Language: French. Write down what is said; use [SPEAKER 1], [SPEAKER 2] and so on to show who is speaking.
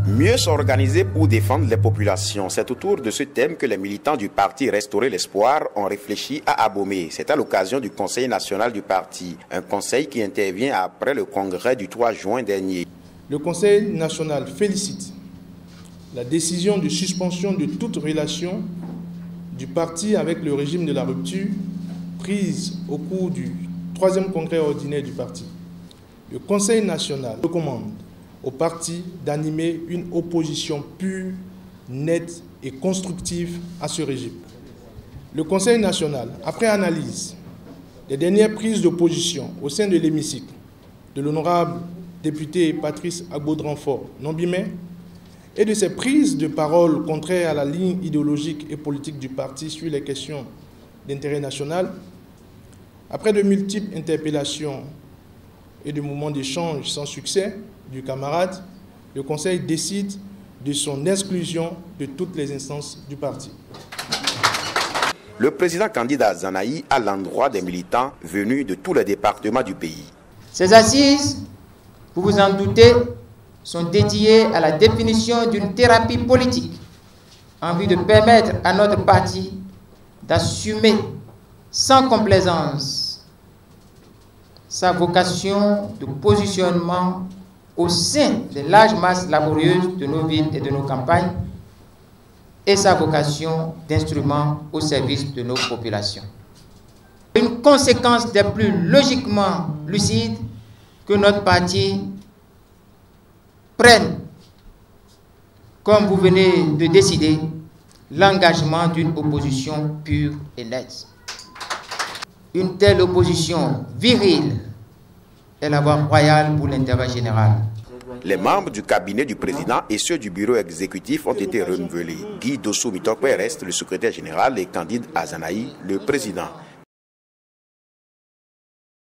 [SPEAKER 1] Mieux s'organiser pour défendre les populations. C'est autour de ce thème que les militants du parti Restaurer l'Espoir ont réfléchi à Abomey. C'est à l'occasion du Conseil national du parti. Un conseil qui intervient après le congrès du 3 juin dernier.
[SPEAKER 2] Le Conseil national félicite la décision de suspension de toute relation du parti avec le régime de la rupture prise au cours du 3e congrès ordinaire du parti. Le Conseil national recommande au parti d'animer une opposition pure, nette et constructive à ce régime. Le Conseil national, après analyse des dernières prises d'opposition au sein de l'hémicycle de l'honorable député Patrice Agbaudranfort Nombimé et de ses prises de parole contraires à la ligne idéologique et politique du parti sur les questions d'intérêt national, après de multiples interpellations et de moments d'échange sans succès du camarade, le Conseil décide de son exclusion de toutes les instances du parti.
[SPEAKER 1] Le président candidat Zanaï à l'endroit des militants venus de tous les départements du pays.
[SPEAKER 3] Ces assises, vous vous en doutez, sont dédiées à la définition d'une thérapie politique en vue de permettre à notre parti d'assumer sans complaisance sa vocation de positionnement au sein des larges masses laborieuses de nos villes et de nos campagnes et sa vocation d'instrument au service de nos populations. Une conséquence des plus logiquement lucides que notre parti prenne, comme vous venez de décider, l'engagement d'une opposition pure et nette. Une telle opposition virile est la voie royale pour l'intérêt général.
[SPEAKER 1] Les membres du cabinet du président et ceux du bureau exécutif ont été renouvelés. Guy Dossou Mitokwe reste le secrétaire général et Candide Azanaï le président.